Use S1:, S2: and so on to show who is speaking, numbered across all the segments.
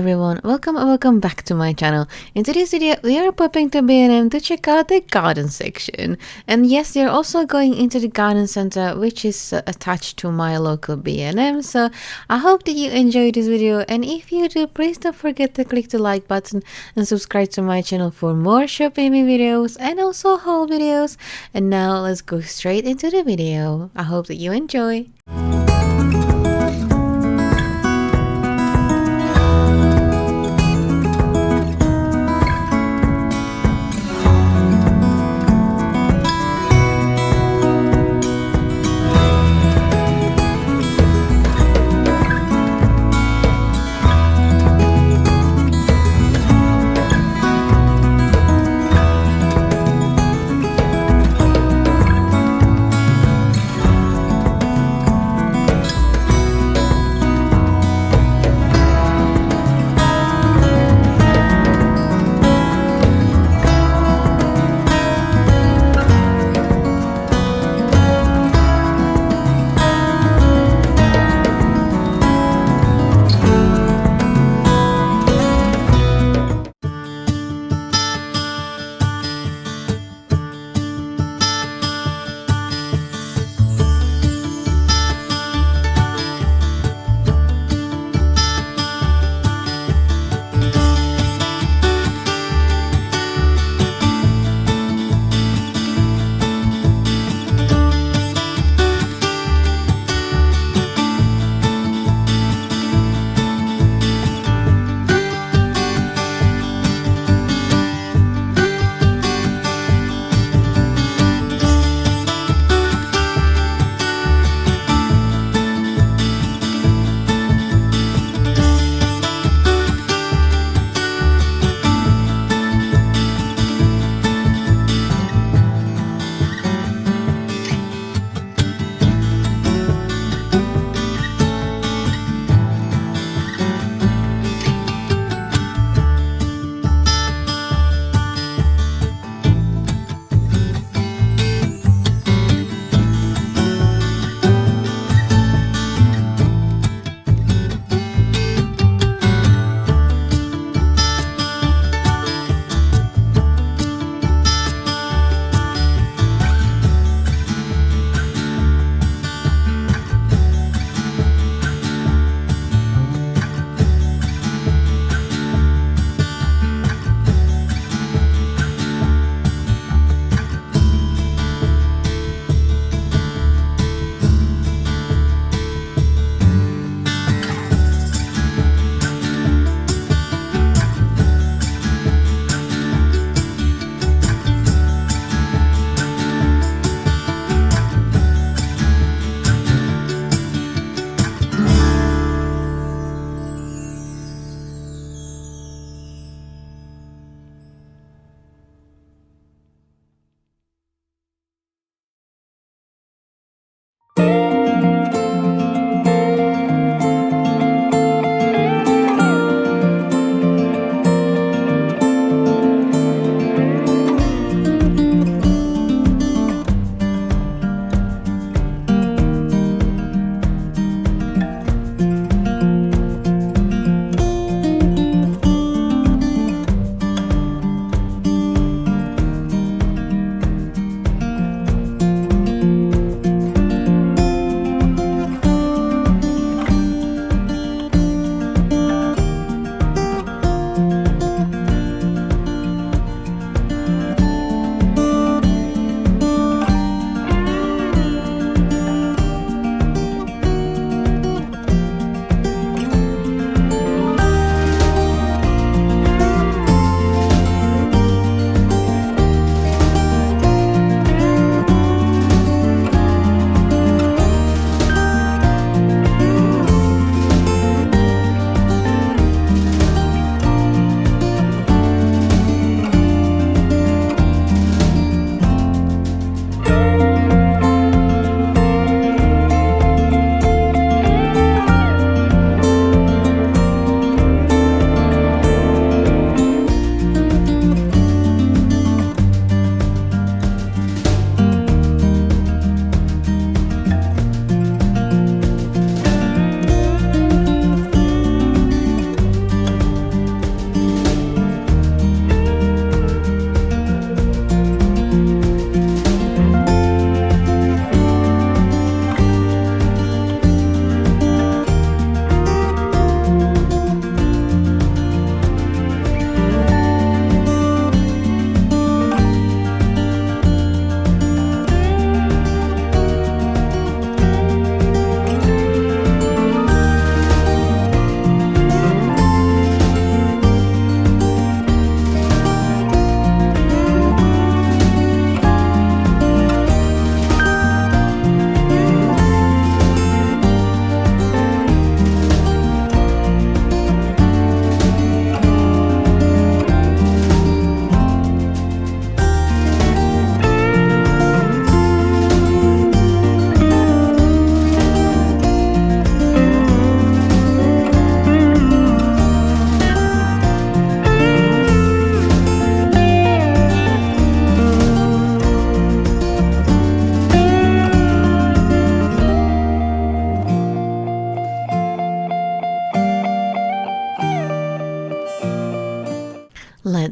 S1: everyone, welcome back to my channel. In today's video we are popping to B&M to check out the garden section, and yes, they're also going into the garden center which is attached to my local B&M. So I hope that you enjoyed this video, and if you do, please don't forget to click the like button and subscribe to my channel for more shopping videos and also haul videos. And now let's go straight into the video. I hope that you enjoy.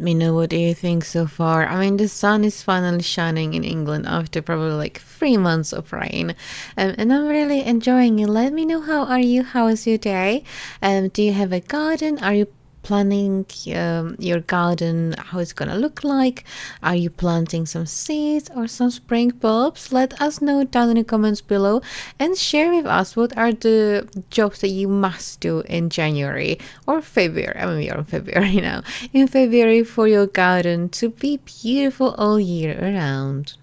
S1: me know what do you think so far. I mean, the sun is finally shining in England after probably like 3 months of rain, and I'm really enjoying it. Let me know, how are you? How is your day? Do you have a garden? Are you planning your garden, how it's gonna look like? Are you planting some seeds or some spring bulbs? Let us know down in the comments below, and share with us what are the jobs that you must do in January or February. I mean, we are in February now. In February, for your garden to be beautiful all year around.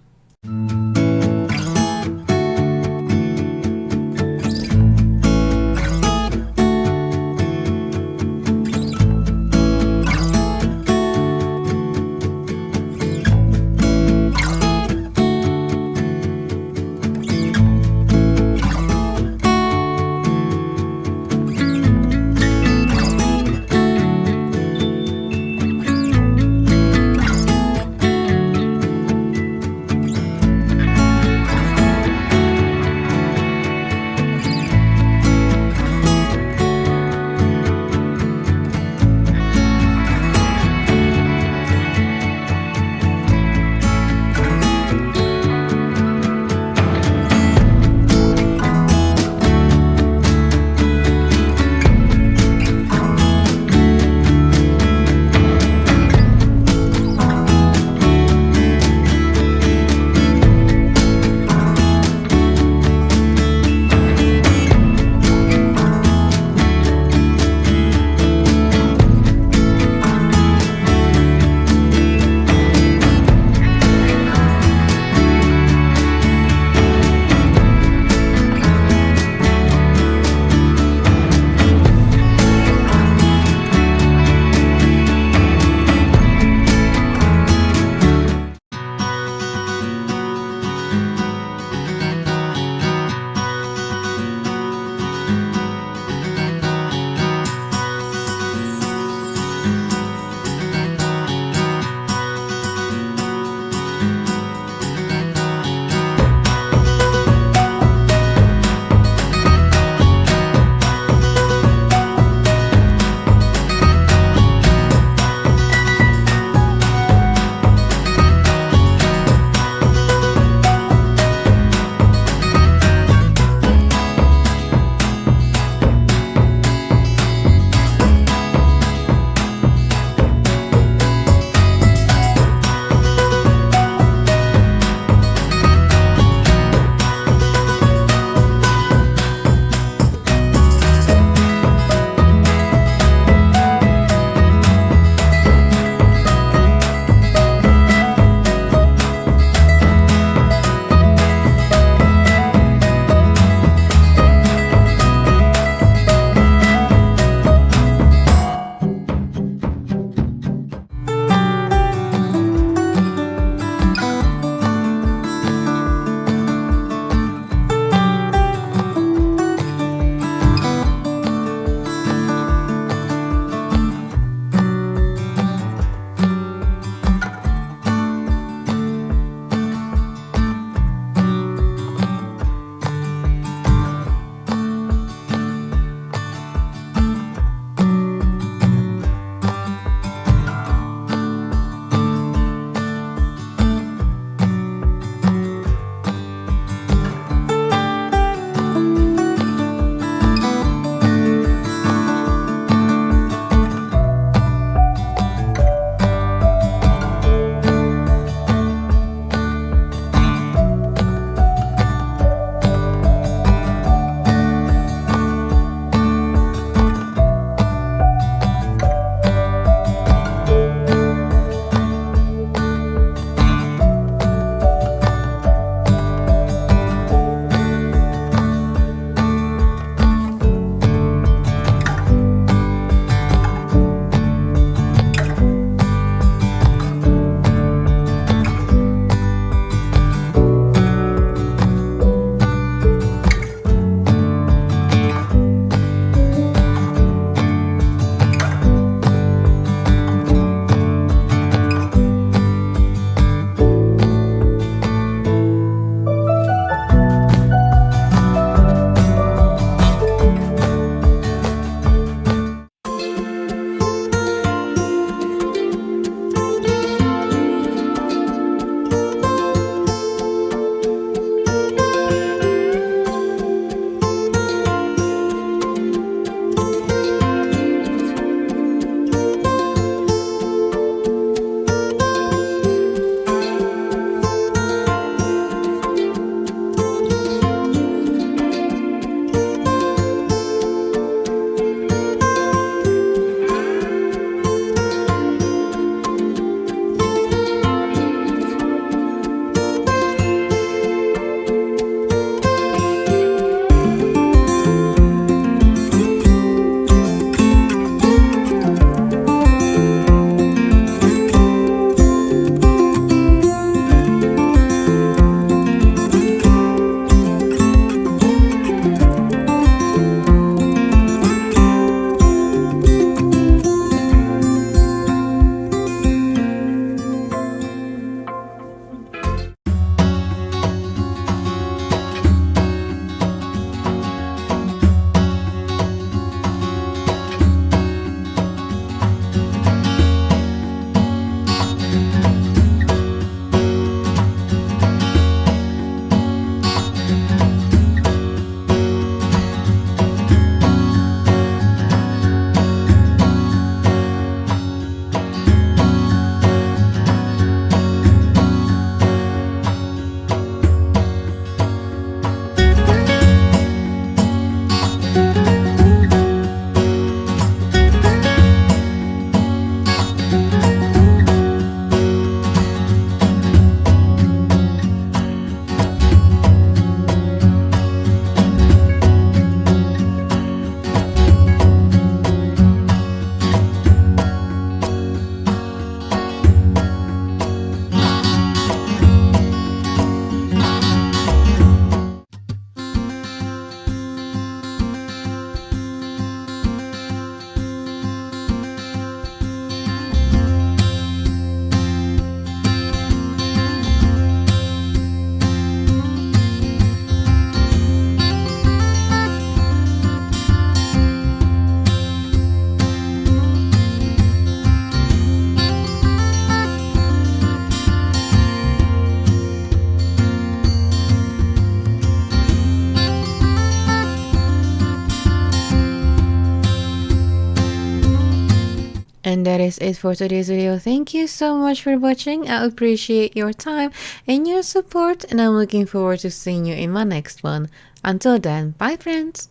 S1: And that is it for today's video. Thank you so much for watching. I appreciate your time and your support, and I'm looking forward to seeing you in my next one. Until then, bye friends!